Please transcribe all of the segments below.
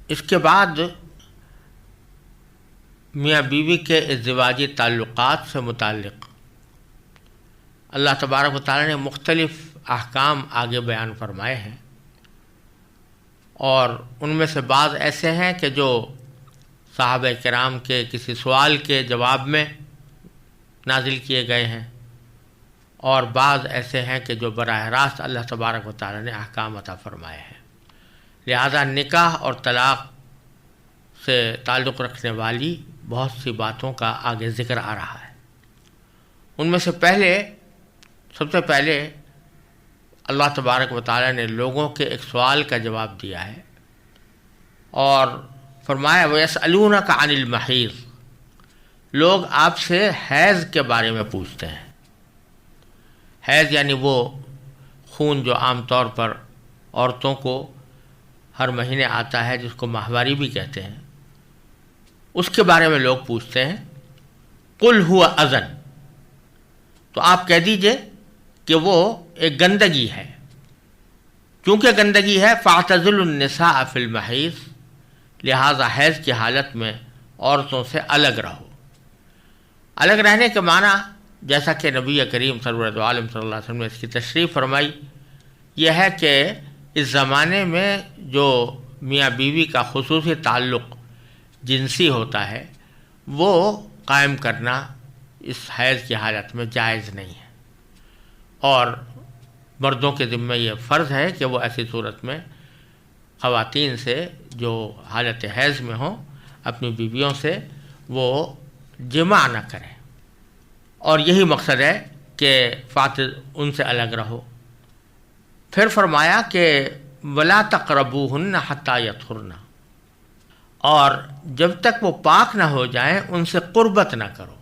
اس کے بعد میاں بیوی کے ازدواجی تعلقات سے متعلق اللہ تبارک و تعالیٰ نے مختلف احکام آگے بیان فرمائے ہیں، اور ان میں سے بعض ایسے ہیں کہ جو صحابہ کرام کے کسی سوال کے جواب میں نازل کیے گئے ہیں، اور بعض ایسے ہیں کہ جو براہ راست اللہ تبارک و تعالیٰ نے احکام عطا فرمائے ہیں۔ لہذا نکاح اور طلاق سے تعلق رکھنے والی بہت سی باتوں کا آگے ذکر آ رہا ہے۔ ان میں سے سب سے پہلے اللہ تبارک و تعالیٰ نے لوگوں کے ایک سوال کا جواب دیا ہے اور فرمایا وَيَسْأَلُونَكَ عَنِ الْمَحِيضِ، لوگ آپ سے حیض کے بارے میں پوچھتے ہیں۔ حیض یعنی وہ خون جو عام طور پر عورتوں کو ہر مہینے آتا ہے، جس کو ماہواری بھی کہتے ہیں، اس کے بارے میں لوگ پوچھتے ہیں۔ قُلْ هُوَ أَذًى، تو آپ کہہ دیجئے کہ وہ ایک گندگی ہے۔ کیونکہ گندگی ہے فَاعْتَزِلُوا النِّسَاءَ فِي الْمَحِيضِ، لہذا حیض کی حالت میں عورتوں سے الگ رہو۔ الگ رہنے کے معنی جیسا کہ نبی کریم صلی اللہ علیہ وسلم نے اس کی تشریح فرمائی، یہ ہے کہ اس زمانے میں جو میاں بیوی کا خصوصی تعلق جنسی ہوتا ہے وہ قائم کرنا اس حیض کی حالت میں جائز نہیں ہے، اور مردوں کے ذمہ یہ فرض ہے کہ وہ ایسی صورت میں خواتین سے جو حالت حیض میں ہوں اپنی بیویوں سے وہ جماع نہ کریں، اور یہی مقصد ہے کہ ان سے الگ رہو۔ پھر فرمایا کہ وَلَا تَقْرَبُوهُنَّ حَتَّى يَطْهُرْنَ، اور جب تک وہ پاک نہ ہو جائیں ان سے قربت نہ کرو،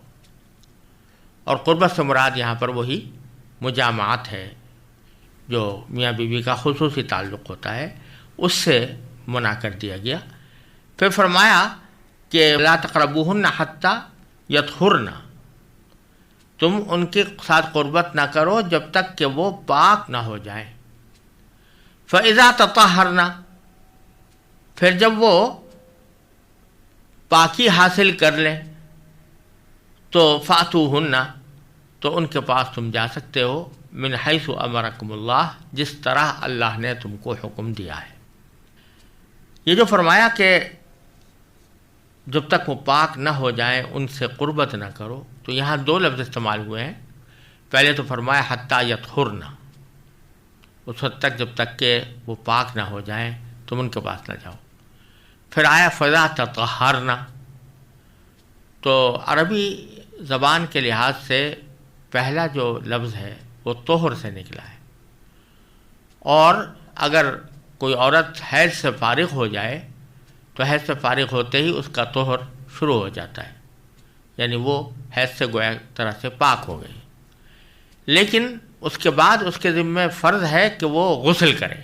اور قربت سے مراد یہاں پر وہی مجامعات ہے جو میاں بیوی کا خصوصی تعلق ہوتا ہے، اس سے منع کر دیا گیا۔ پھر فرمایا کہ لا تقربوهن حتى يطهرن، تم ان کے ساتھ قربت نہ کرو جب تک کہ وہ پاک نہ ہو جائیں۔ فاذا تطہرن، پھر جب وہ پاکی حاصل کر لیں تو فاتوہن، تو ان کے پاس تم جا سکتے ہو، من حیث امرکم اللہ، جس طرح اللہ نے تم کو حکم دیا ہے۔ یہ جو فرمایا کہ جب تک وہ پاک نہ ہو جائیں ان سے قربت نہ کرو، تو یہاں دو لفظ استعمال ہوئے ہیں۔ پہلے تو فرمایا حتی یطہرن، اس وقت تک جب تک کہ وہ پاک نہ ہو جائیں تم ان کے پاس نہ جاؤ۔ پھر آیا فضا تطہرن، تو عربی زبان کے لحاظ سے پہلا جو لفظ ہے وہ طہر سے نکلا ہے، اور اگر کوئی عورت حیض سے فارغ ہو جائے تو حیض سے فارغ ہوتے ہی اس کا طہر شروع ہو جاتا ہے، یعنی وہ حیض سے گویا طرح سے پاک ہو گئی، لیکن اس کے بعد اس کے ذمہ فرض ہے کہ وہ غسل کرے۔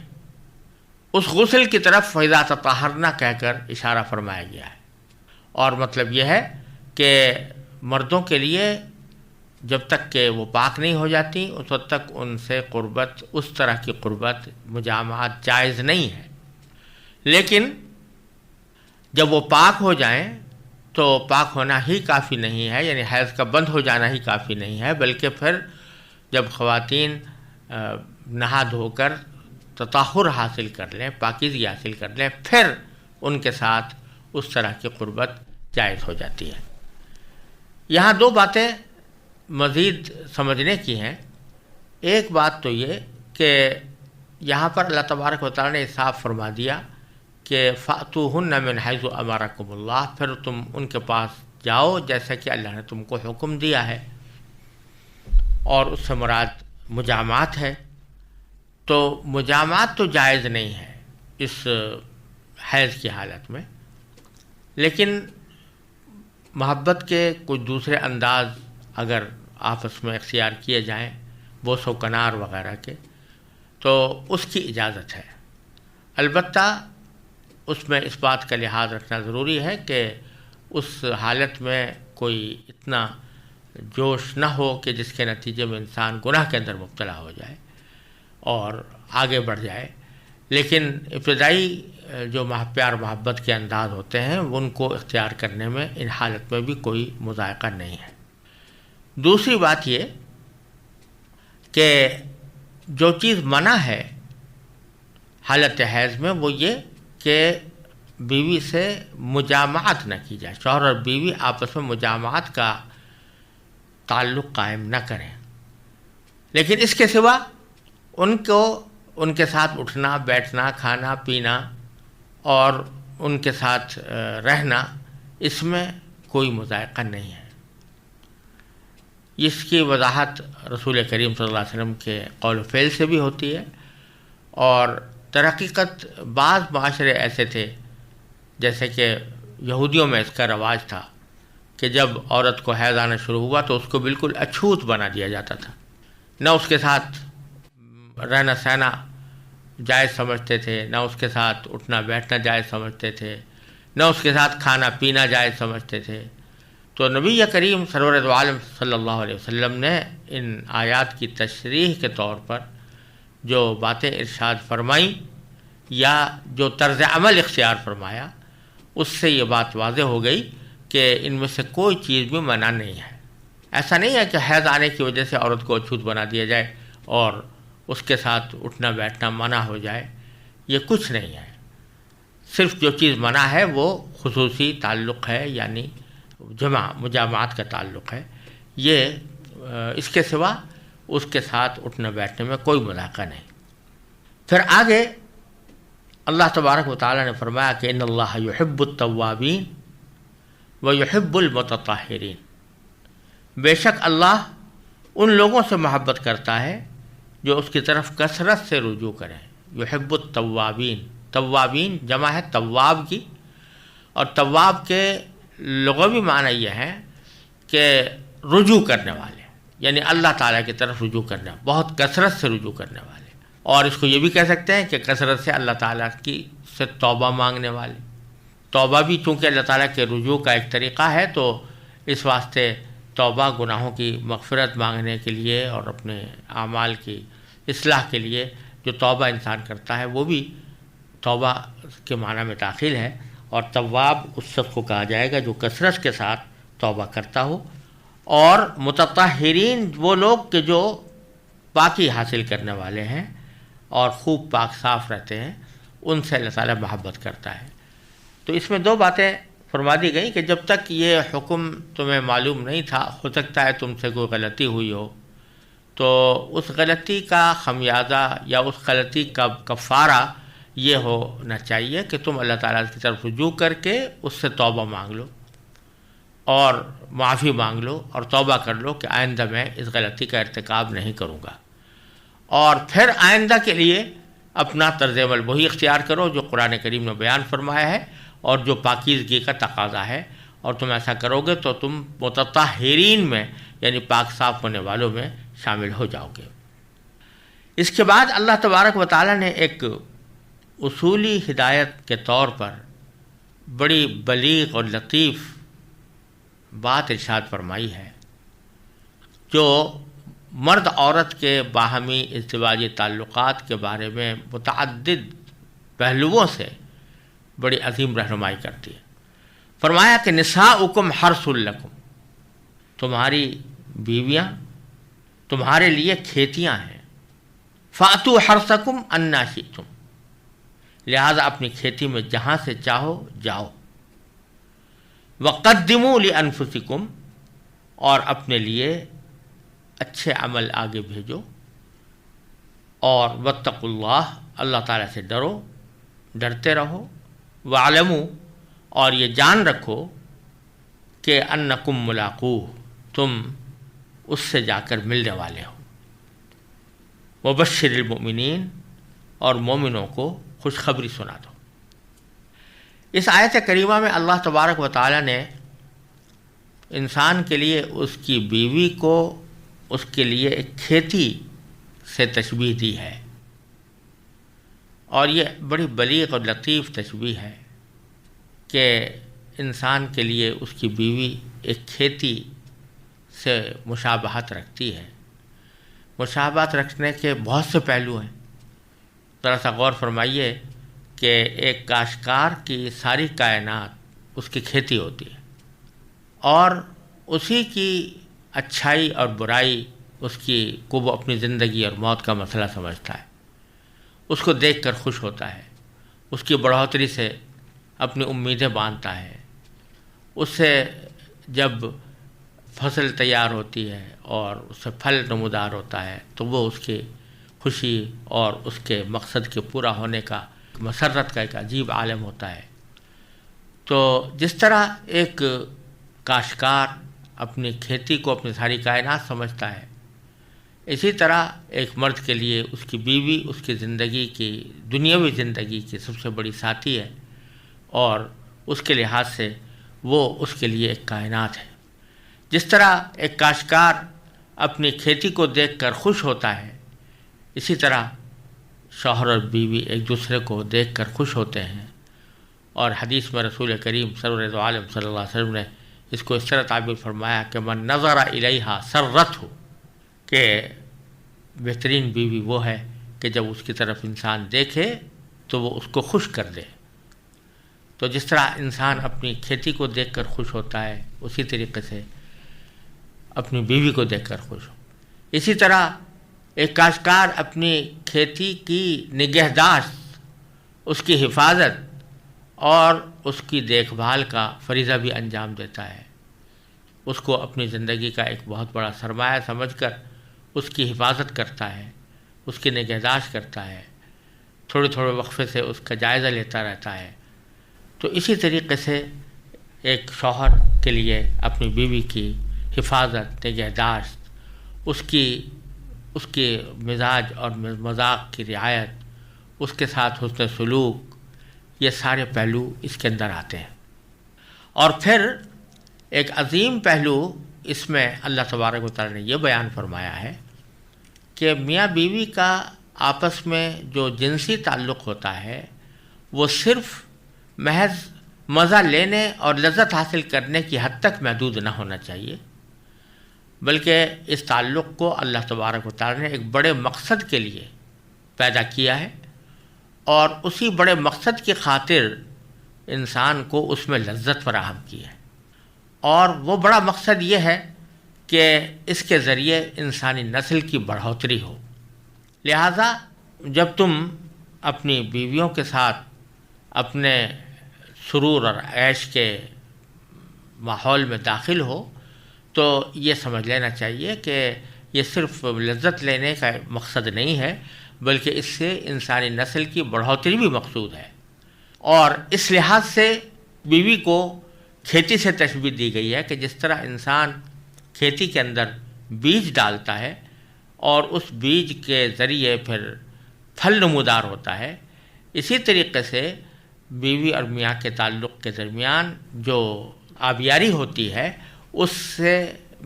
اس غسل کی طرف فَإِذَا تَطَهَّرْنَ کہہ کر اشارہ فرمایا گیا ہے، اور مطلب یہ ہے کہ مردوں کے لیے جب تک کہ وہ پاک نہیں ہو جاتی اس وقت تک ان سے قربت، اس طرح کی قربت مجامعات جائز نہیں ہے، لیکن جب وہ پاک ہو جائیں تو پاک ہونا ہی کافی نہیں ہے، یعنی حیض کا بند ہو جانا ہی کافی نہیں ہے، بلکہ پھر جب خواتین نہا دھو کر تطہر حاصل کر لیں، پاکیزگی حاصل کر لیں، پھر ان کے ساتھ اس طرح کی قربت جائز ہو جاتی ہے۔ یہاں دو باتیں مزید سمجھنے کی ہیں۔ ایک بات تو یہ کہ یہاں پر اللہ تبارک و تعالیٰ نے صاف فرما دیا کہ فَأْتُوهُنَّ مِنْ حَيْثُ أَمَرَكُمُ اللَّهُ، پھر تم ان کے پاس جاؤ جیسا کہ اللہ نے تم کو حکم دیا ہے، اور اس سے مراد مجامعات ہے۔ تو مجامعات تو جائز نہیں ہے اس حیض کی حالت میں، لیکن محبت کے کچھ دوسرے انداز اگر آپس میں اختیار کیے جائیں، بوس و کنار وغیرہ کے، تو اس کی اجازت ہے۔ البتہ اس میں اس بات کا لحاظ رکھنا ضروری ہے کہ اس حالت میں کوئی اتنا جوش نہ ہو کہ جس کے نتیجے میں انسان گناہ کے اندر مبتلا ہو جائے اور آگے بڑھ جائے، لیکن ابتدائی جو پیار محبت کے انداز ہوتے ہیں ان کو اختیار کرنے میں ان حالت میں بھی کوئی مذائقہ نہیں ہے۔ دوسری بات یہ کہ جو چیز منع ہے حالت حیض میں وہ یہ کہ بیوی سے مجامعت نہ کی جائے، شوہر اور بیوی آپس میں مجامعت کا تعلق قائم نہ کریں، لیکن اس کے سوا ان کے ساتھ اٹھنا بیٹھنا کھانا پینا اور ان کے ساتھ رہنا، اس میں کوئی مذائقہ نہیں ہے۔ اس کی وضاحت رسول کریم صلی اللہ علیہ وسلم کے قول و فعل سے بھی ہوتی ہے، اور در حقیقت بعض معاشرے ایسے تھے جیسے کہ یہودیوں میں اس کا رواج تھا کہ جب عورت کو حیض آنا شروع ہوا تو اس کو بالکل اچھوت بنا دیا جاتا تھا، نہ اس کے ساتھ رہنا سہنا جائز سمجھتے تھے، نہ اس کے ساتھ اٹھنا بیٹھنا جائز سمجھتے تھے، نہ اس کے ساتھ کھانا پینا جائز سمجھتے تھے۔ تو نبی کریم سرور دو عالم صلی اللہ علیہ وسلم نے ان آیات کی تشریح کے طور پر جو باتیں ارشاد فرمائیں یا جو طرز عمل اختیار فرمایا، اس سے یہ بات واضح ہو گئی کہ ان میں سے کوئی چیز بھی منع نہیں ہے۔ ایسا نہیں ہے کہ حیض آنے کی وجہ سے عورت کو اچھوت بنا دیا جائے اور اس کے ساتھ اٹھنا بیٹھنا منع ہو جائے، یہ کچھ نہیں ہے۔ صرف جو چیز منع ہے وہ خصوصی تعلق ہے، یعنی مجامعات کا تعلق ہے، یہ اس کے سوا اس کے ساتھ اٹھنے بیٹھنے میں کوئی مذائقہ نہیں۔ پھر آگے اللہ تبارک و تعالیٰ نے فرمایا کہ ان اللہ یحب التوابین ویحب المتطہرین، بے شک اللہ ان لوگوں سے محبت کرتا ہے جو اس کی طرف کثرت سے رجوع کریں۔ یحب التوابین، توابین جمع ہے تواب کی، اور تواب کے لغوی معنی یہ ہے کہ رجوع کرنے والے، یعنی اللہ تعالیٰ کی طرف رجوع کرنے والے، بہت کثرت سے رجوع کرنے والے، اور اس کو یہ بھی کہہ سکتے ہیں کہ کثرت سے اللہ تعالیٰ کی سے توبہ مانگنے والے۔ توبہ بھی چونکہ اللہ تعالیٰ کے رجوع کا ایک طریقہ ہے، تو اس واسطے توبہ گناہوں کی مغفرت مانگنے کے لیے اور اپنے اعمال کی اصلاح کے لیے جو توبہ انسان کرتا ہے وہ بھی توبہ کے معنی میں داخل ہے، اور تواب اس شخص کو کہا جائے گا جو کثرت کے ساتھ توبہ کرتا ہو، اور متطہرین وہ لوگ کہ جو پاکی حاصل کرنے والے ہیں اور خوب پاک صاف رہتے ہیں، ان سے اللہ تعالیٰ محبت کرتا ہے۔ تو اس میں دو باتیں فرما دی گئیں کہ جب تک یہ حکم تمہیں معلوم نہیں تھا، ہو سکتا ہے تم سے کوئی غلطی ہوئی ہو، تو اس غلطی کا خمیازہ یا اس غلطی کا کفارہ یہ ہونا چاہیے کہ تم اللہ تعالیٰ کی طرف رجوع کر کے اس سے توبہ مانگ لو اور معافی مانگ لو اور توبہ کر لو کہ آئندہ میں اس غلطی کا ارتکاب نہیں کروں گا، اور پھر آئندہ کے لیے اپنا طرز عمل وہی اختیار کرو جو قرآن کریم نے بیان فرمایا ہے اور جو پاکیزگی کا تقاضا ہے، اور تم ایسا کرو گے تو تم متطہرین میں یعنی پاک صاف ہونے والوں میں شامل ہو جاؤ گے۔ اس کے بعد اللہ تبارک و تعالیٰ نے ایک اصولی ہدایت کے طور پر بڑی بلیغ اور لطیف بات ارشاد فرمائی ہے، جو مرد عورت کے باہمی ازدواجی تعلقات کے بارے میں متعدد پہلوؤں سے بڑی عظیم رہنمائی کرتی ہے۔ فرمایا کہ نساؤکم حرث لکم، تمہاری بیویاں تمہارے لیے کھیتیاں ہیں، فاتوا حرثکم انا شئتم، لہذا اپنی کھیتی میں جہاں سے چاہو جاؤ، وقدموا لانفسکم، اور اپنے لیے اچھے عمل آگے بھیجو، اور واتقوا اللہ، اللہ تعالیٰ سے ڈرتے رہو، وَاعْلَمُوا، اور یہ جان رکھو کہ انکم ملاقوہ، تم اس سے جا کر ملنے والے ہو، وبشر المؤمنین، اور مومنوں کو خوشخبری سنا دو۔ اس آیت کریمہ میں اللہ تبارک و تعالیٰ نے انسان کے لیے اس کی بیوی کو اس کے لیے ایک کھیتی سے تشبیہ دی ہے، اور یہ بڑی بلیغ اور لطیف تشبیہ ہے کہ انسان کے لیے اس کی بیوی ایک کھیتی سے مشابہت رکھتی ہے۔ مشابہت رکھنے کے بہت سے پہلو ہیں، ذرا سا غور فرمائیے کہ ایک کاشتکار کی ساری کائنات اس کی کھیتی ہوتی ہے اور اسی کی اچھائی اور برائی اس کی کو وہ اپنی زندگی اور موت کا مسئلہ سمجھتا ہے، اس کو دیکھ کر خوش ہوتا ہے، اس کی بڑھوتری سے اپنی امیدیں باندھتا ہے، اس سے جب فصل تیار ہوتی ہے اور اس سے پھل نمودار ہوتا ہے تو وہ اس کی خوشی اور اس کے مقصد کے پورا ہونے کا مسرت کا ایک عجیب عالم ہوتا ہے۔ تو جس طرح ایک کاشتکار اپنی کھیتی کو اپنی ساری کائنات سمجھتا ہے، اسی طرح ایک مرد کے لیے اس کی بیوی اس کی زندگی کی دنیاوی زندگی کی سب سے بڑی ساتھی ہے اور اس کے لحاظ سے وہ اس کے لیے ایک کائنات ہے۔ جس طرح ایک کاشتکار اپنی کھیتی کو دیکھ کر خوش ہوتا ہے، اسی طرح شوہر اور بیوی ایک دوسرے کو دیکھ کر خوش ہوتے ہیں۔ اور حدیث میں رسول کریم سرور عالم صلی اللہ علیہ وسلم نے اس کو اس طرح تعبیر فرمایا کہ من نظر الیہا سرت ہو، کہ بہترین بیوی وہ ہے کہ جب اس کی طرف انسان دیکھے تو وہ اس کو خوش کر دے۔ تو جس طرح انسان اپنی کھیتی کو دیکھ کر خوش ہوتا ہے، اسی طریقے سے اپنی بیوی کو دیکھ کر خوش ہو۔ اسی طرح ایک کاشتکار اپنی کھیتی کی نگہداشت، اس کی حفاظت اور اس کی دیکھ بھال کا فریضہ بھی انجام دیتا ہے، اس کو اپنی زندگی کا ایک بہت بڑا سرمایہ سمجھ کر اس کی حفاظت کرتا ہے، اس کی نگہداشت کرتا ہے، تھوڑے تھوڑے وقفے سے اس کا جائزہ لیتا رہتا ہے۔ تو اسی طریقے سے ایک شوہر کے لیے اپنی بیوی کی حفاظت، نگہداشت، اس کے مزاج اور مذاق کی رعایت، اس کے ساتھ حسن سلوک، یہ سارے پہلو اس کے اندر آتے ہیں۔ اور پھر ایک عظیم پہلو اس میں اللہ تبارک و تعالیٰ نے یہ بیان فرمایا ہے کہ میاں بیوی کا آپس میں جو جنسی تعلق ہوتا ہے وہ صرف محض مزہ لینے اور لذت حاصل کرنے کی حد تک محدود نہ ہونا چاہیے، بلکہ اس تعلق کو اللہ تبارک و تعالیٰ نے ایک بڑے مقصد کے لیے پیدا کیا ہے اور اسی بڑے مقصد کی خاطر انسان کو اس میں لذت فراہم کی ہے۔ اور وہ بڑا مقصد یہ ہے کہ اس کے ذریعے انسانی نسل کی بڑھوتری ہو۔ لہٰذا جب تم اپنی بیویوں کے ساتھ اپنے سرور اور عیش کے ماحول میں داخل ہو تو یہ سمجھ لینا چاہیے کہ یہ صرف لذت لینے کا مقصد نہیں ہے، بلکہ اس سے انسانی نسل کی بڑھوتری بھی مقصود ہے۔ اور اس لحاظ سے بیوی کو کھیتی سے تشبیہ دی گئی ہے کہ جس طرح انسان کھیتی کے اندر بیج ڈالتا ہے اور اس بیج کے ذریعے پھر پھل نمودار ہوتا ہے، اسی طریقے سے بیوی اور میاں کے تعلق کے درمیان جو آبیاری ہوتی ہے اس سے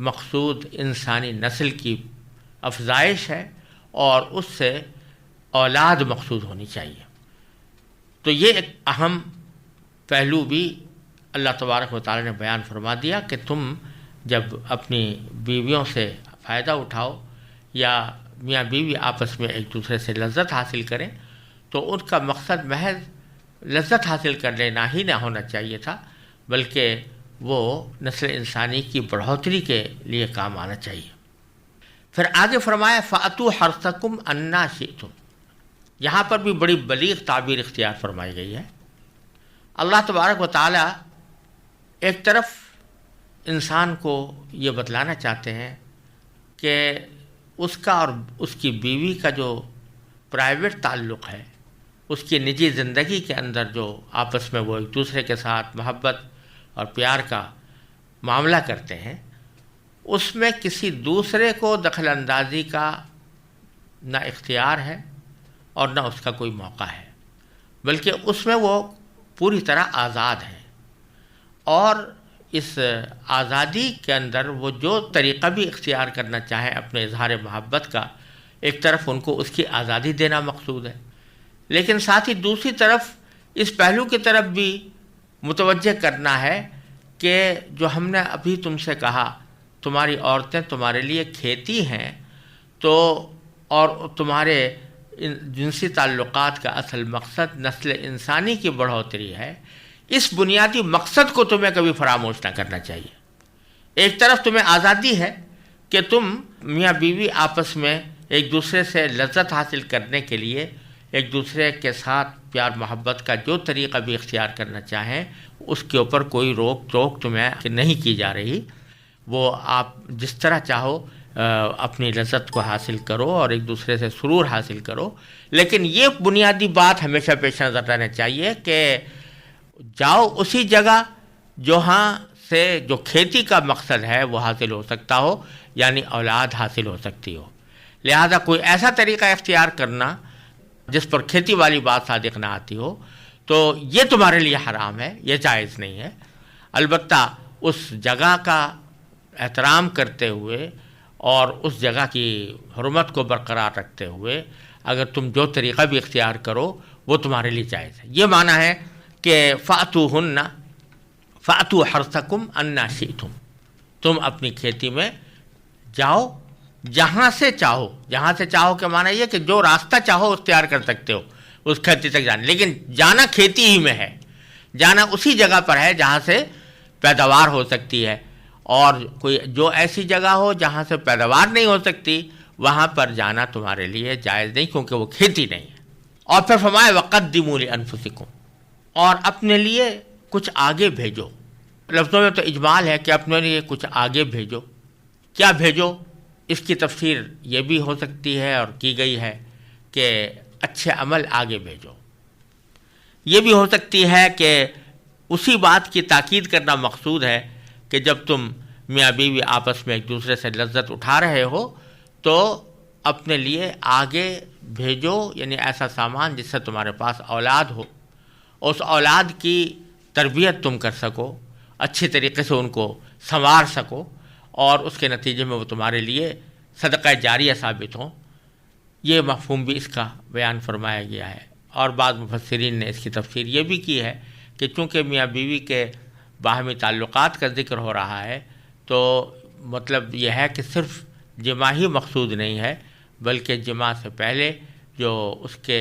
مقصود انسانی نسل کی افزائش ہے اور اس سے اولاد مقصود ہونی چاہیے۔ تو یہ ایک اہم پہلو بھی اللہ تبارک و تعالیٰ نے بیان فرما دیا کہ تم جب اپنی بیویوں سے فائدہ اٹھاؤ یا میاں بیوی آپس میں ایک دوسرے سے لذت حاصل کریں تو ان کا مقصد محض لذت حاصل کر لینا ہی نہ ہونا چاہیے تھا، بلکہ وہ نسل انسانی کی بڑھوتری کے لیے کام آنا چاہیے۔ پھر آگے فرمایا فَأْتُوا حَرْثَكُمْ أَنَّىٰ شِئْتُمْ، یہاں پر بھی بڑی بلیغ تعبیر اختیار فرمائی گئی ہے۔ اللہ تبارک و تعالیٰ ایک طرف انسان کو یہ بتلانا چاہتے ہیں کہ اس کا اور اس کی بیوی کا جو پرائیویٹ تعلق ہے، اس کی نجی زندگی کے اندر جو آپس میں وہ ایک دوسرے کے ساتھ محبت اور پیار کا معاملہ کرتے ہیں، اس میں کسی دوسرے کو دخل اندازی کا نہ اختیار ہے اور نہ اس کا کوئی موقع ہے، بلکہ اس میں وہ پوری طرح آزاد ہیں، اور اس آزادی کے اندر وہ جو طریقہ بھی اختیار کرنا چاہیں اپنے اظہار محبت کا، ایک طرف ان کو اس کی آزادی دینا مقصود ہے، لیکن ساتھ ہی دوسری طرف اس پہلو کی طرف بھی متوجہ کرنا ہے کہ جو ہم نے ابھی تم سے کہا تمہاری عورتیں تمہارے لیے کھیتی ہیں، تو اور تمہارے جنسی تعلقات کا اصل مقصد نسل انسانی کی بڑھوتری ہے، اس بنیادی مقصد کو تمہیں کبھی فراموش نہ کرنا چاہیے۔ ایک طرف تمہیں آزادی ہے کہ تم میاں بیوی آپس میں ایک دوسرے سے لذت حاصل کرنے کے لیے ایک دوسرے کے ساتھ پیار محبت کا جو طریقہ بھی اختیار کرنا چاہیں اس کے اوپر کوئی روک ٹوک تمہیں نہیں کی جا رہی، وہ آپ جس طرح چاہو اپنی لذت کو حاصل کرو اور ایک دوسرے سے سرور حاصل کرو، لیکن یہ بنیادی بات ہمیشہ پیش نظر رہنا چاہیے کہ جاؤ اسی جگہ جہاں سے جو کھیتی کا مقصد ہے وہ حاصل ہو سکتا ہو، یعنی اولاد حاصل ہو سکتی ہو، لہذا کوئی ایسا طریقہ اختیار کرنا جس پر کھیتی والی بات صادق نہ آتی ہو تو یہ تمہارے لیے حرام ہے، یہ جائز نہیں ہے۔ البتہ اس جگہ کا احترام کرتے ہوئے اور اس جگہ کی حرمت کو برقرار رکھتے ہوئے اگر تم جو طریقہ بھی اختیار کرو وہ تمہارے لیے جائز ہے۔ یہ معنی ہے کہ فَأْتُوهُنَّ فَأْتُوا حَرْثَكُمْ أَنَّا شِئْتُمْ، تم اپنی کھیتی میں جاؤ جہاں سے چاہو۔ جہاں سے چاہو کے معنی یہ کہ جو راستہ چاہو اختیار کر سکتے ہو اس کھیتی تک جانے، لیکن جانا کھیتی ہی میں ہے، جانا اسی جگہ پر ہے جہاں سے پیداوار ہو سکتی ہے، اور کوئی جو ایسی جگہ ہو جہاں سے پیداوار نہیں ہو سکتی وہاں پر جانا تمہارے لیے جائز نہیں، کیونکہ وہ کھیتی نہیں ہے۔ اور پھر فرمایا وَقَدِّمُوا لِأَنفُسِكُمْ، اور اپنے لیے کچھ آگے بھیجو۔ لفظوں میں تو اجمال ہے کہ اپنے لیے کچھ آگے بھیجو۔ کیا بھیجو؟ اس کی تفسیر یہ بھی ہو سکتی ہے اور کی گئی ہے کہ اچھے عمل آگے بھیجو۔ یہ بھی ہو سکتی ہے کہ اسی بات کی تاکید کرنا مقصود ہے کہ جب تم میاں بیوی آپس میں ایک دوسرے سے لذت اٹھا رہے ہو تو اپنے لیے آگے بھیجو، یعنی ایسا سامان جس سے تمہارے پاس اولاد ہو، اس اولاد کی تربیت تم کر سکو، اچھی طریقے سے ان کو سنوار سکو، اور اس کے نتیجے میں وہ تمہارے لیے صدقہ جاریہ ثابت ہوں۔ یہ مفہوم بھی اس کا بیان فرمایا گیا ہے، اور بعض مفسرین نے اس کی تفسیر یہ بھی کی ہے کہ چونکہ میاں بیوی کے باہمی تعلقات کا ذکر ہو رہا ہے تو مطلب یہ ہے کہ صرف جماع ہی مقصود نہیں ہے، بلکہ جماع سے پہلے جو اس کے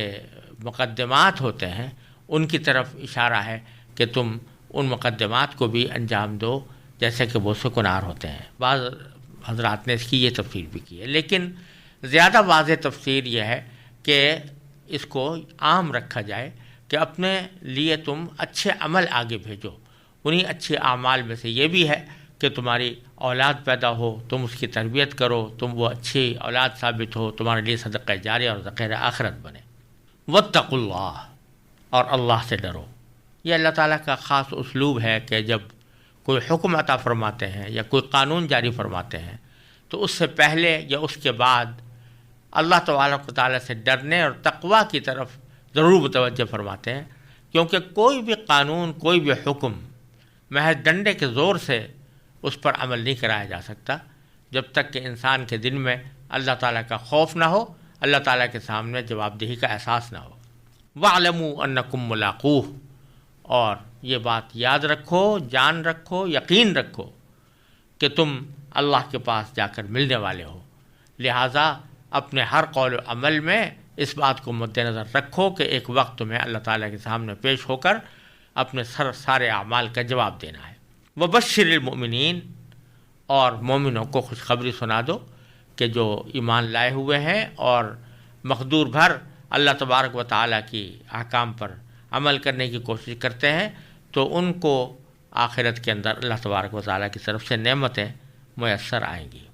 مقدمات ہوتے ہیں ان کی طرف اشارہ ہے کہ تم ان مقدمات کو بھی انجام دو جیسے کہ وہ سکنار ہوتے ہیں۔ بعض حضرات نے اس کی یہ تفسیر بھی کی ہے، لیکن زیادہ واضح تفسیر یہ ہے کہ اس کو عام رکھا جائے کہ اپنے لیے تم اچھے عمل آگے بھیجو۔ انہی اچھے اعمال میں سے یہ بھی ہے کہ تمہاری اولاد پیدا ہو، تم اس کی تربیت کرو، تم وہ اچھی اولاد ثابت ہو، تمہارے لیے صدقہ جاریہ اور ذخیرہ آخرت بنے۔ واتقوا اللہ، اور اللہ سے ڈرو۔ یہ اللہ تعالیٰ کا خاص اسلوب ہے کہ جب کوئی حکم عطا فرماتے ہیں یا کوئی قانون جاری فرماتے ہیں تو اس سے پہلے یا اس کے بعد اللہ تبارک و تعالیٰ سے ڈرنے اور تقویٰ کی طرف ضرور متوجہ فرماتے ہیں، کیونکہ کوئی بھی قانون، کوئی بھی حکم محض ڈنڈے کے زور سے اس پر عمل نہیں کرایا جا سکتا جب تک کہ انسان کے دل میں اللہ تعالیٰ کا خوف نہ ہو، اللہ تعالیٰ کے سامنے جواب دہی کا احساس نہ ہو۔ وَاعْلَمُوا أَنَّكُمْ مُلَاقُوهُ، اور یہ بات یاد رکھو، جان رکھو، یقین رکھو کہ تم اللہ کے پاس جا کر ملنے والے ہو، لہٰذا اپنے ہر قول و عمل میں اس بات کو مد نظر رکھو کہ ایک وقت تمہیں اللہ تعالیٰ کے سامنے پیش ہو کر اپنے سارے اعمال کا جواب دینا ہے۔ وبشر المؤمنین، اور مومنوں کو خوشخبری سنا دو کہ جو ایمان لائے ہوئے ہیں اور مقدور بھر اللہ تبارک و تعالیٰ کی احکام پر عمل کرنے کی کوشش کرتے ہیں تو ان کو آخرت کے اندر اللہ تبارک و تعالیٰ کی طرف سے نعمتیں میسر آئیں گی۔